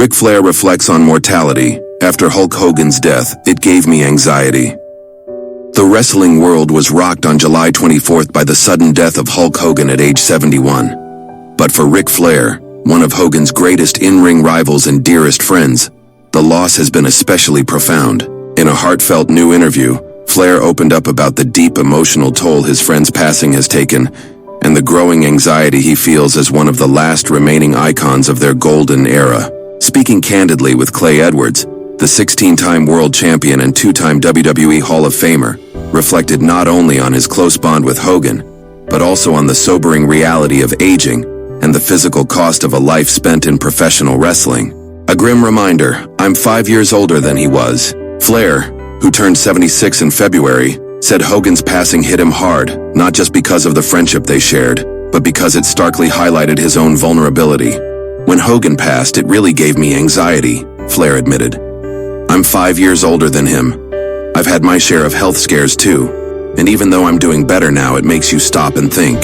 Ric Flair reflects on mortality. After Hulk Hogan's death, it gave me anxiety. The wrestling world was rocked on July 24th by the sudden death of Hulk Hogan at age 71. But for Ric Flair, one of Hogan's greatest in-ring rivals and dearest friends, the loss has been especially profound. In a heartfelt new interview, Flair opened up about the deep emotional toll his friend's passing has taken and the growing anxiety he feels as one of the last remaining icons of their golden era. Speaking candidly with Clay Edwards, the 16-time world champion and 2-time WWE Hall of Famer, reflected not only on his close bond with Hogan, but also on the sobering reality of aging and the physical cost of a life spent in professional wrestling. A grim reminder, I'm 5 years older than he was. Flair, who turned 76 in February, said Hogan's passing hit him hard, not just because of the friendship they shared, but because it starkly highlighted his own vulnerability. When Hogan passed, it really gave me anxiety, Flair admitted. I'm 5 years older than him. I've had my share of health scares too, and even though I'm doing better now, it makes you stop and think.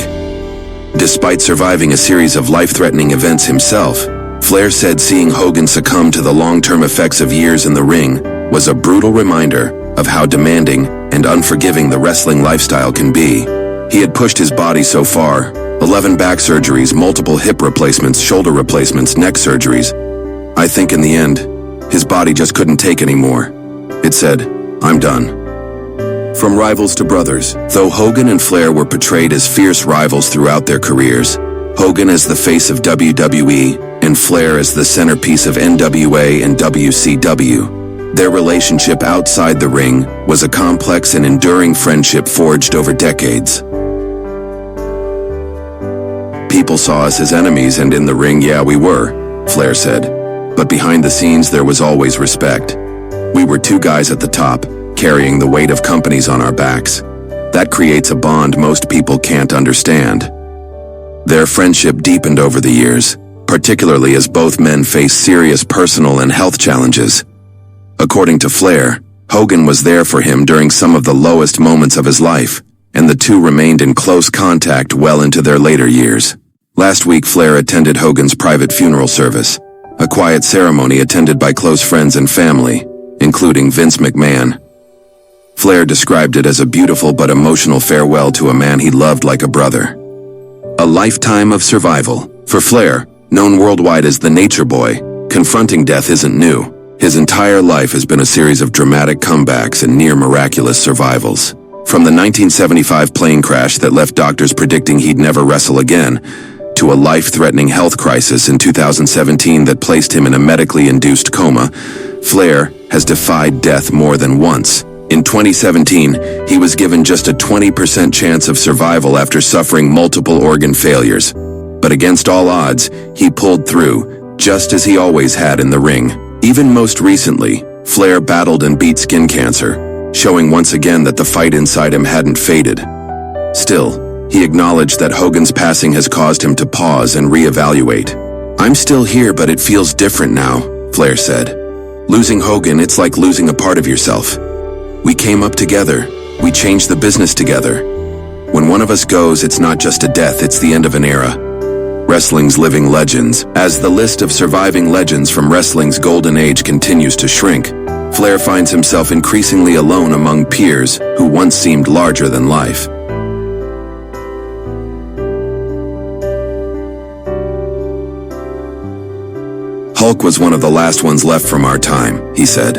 Despite surviving a series of life-threatening events himself, Flair said seeing Hogan succumb to the long-term effects of years in the ring was a brutal reminder of how demanding and unforgiving the wrestling lifestyle can be. He had pushed his body so far, 11 back surgeries, multiple hip replacements, shoulder replacements, neck surgeries. I think in the end, his body just couldn't take anymore. It said, I'm done. From rivals to brothers, though Hogan and Flair were portrayed as fierce rivals throughout their careers, Hogan as the face of WWE and Flair as the centerpiece of NWA and WCW. Their relationship outside the ring was a complex and enduring friendship forged over decades. People saw us as enemies, and in the ring, yeah, we were, Flair said. But behind the scenes, there was always respect. We were two guys at the top, carrying the weight of companies on our backs. That creates a bond most people can't understand. Their friendship deepened over the years, particularly as both men faced serious personal and health challenges. According to Flair, Hogan was there for him during some of the lowest moments of his life, and the two remained in close contact well into their later years. Last week, Flair attended Hogan's private funeral service, a quiet ceremony attended by close friends and family, including Vince McMahon. Flair described it as a beautiful but emotional farewell to a man he loved like a brother. A lifetime of survival. For Flair, known worldwide as the Nature Boy, confronting death isn't new. His entire life has been a series of dramatic comebacks and near-miraculous survivals. From the 1975 plane crash that left doctors predicting he'd never wrestle again, to a life-threatening health crisis in 2017 that placed him in a medically induced coma, Flair has defied death more than once. In 2017, he was given just a 20% chance of survival after suffering multiple organ failures. But against all odds, he pulled through, just as he always had in the ring. Even most recently, Flair battled and beat skin cancer, showing once again that the fight inside him hadn't faded. Still, he acknowledged that Hogan's passing has caused him to pause and reevaluate. I'm still here, but it feels different now, Flair said. Losing Hogan, it's like losing a part of yourself. We came up together. We changed the business together. When one of us goes, it's not just a death, it's the end of an era. Wrestling's living legends. As the list of surviving legends from wrestling's golden age continues to shrink, Flair finds himself increasingly alone among peers who once seemed larger than life. Hulk was one of the last ones left from our time, he said.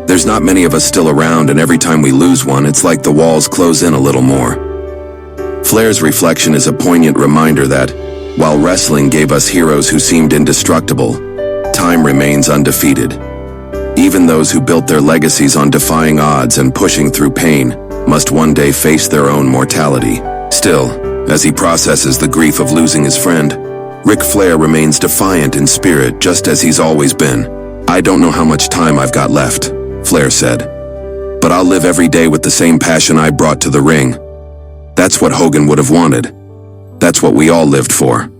There's not many of us still around, and every time we lose one, it's like the walls close in a little more. Flair's reflection is a poignant reminder that, while wrestling gave us heroes who seemed indestructible, time remains undefeated. Even those who built their legacies on defying odds and pushing through pain must one day face their own mortality. Still, as he processes the grief of losing his friend, Ric Flair remains defiant in spirit, just as he's always been. I don't know how much time I've got left, Flair said, but I'll live every day with the same passion I brought to the ring. That's what Hogan would have wanted. That's what we all lived for.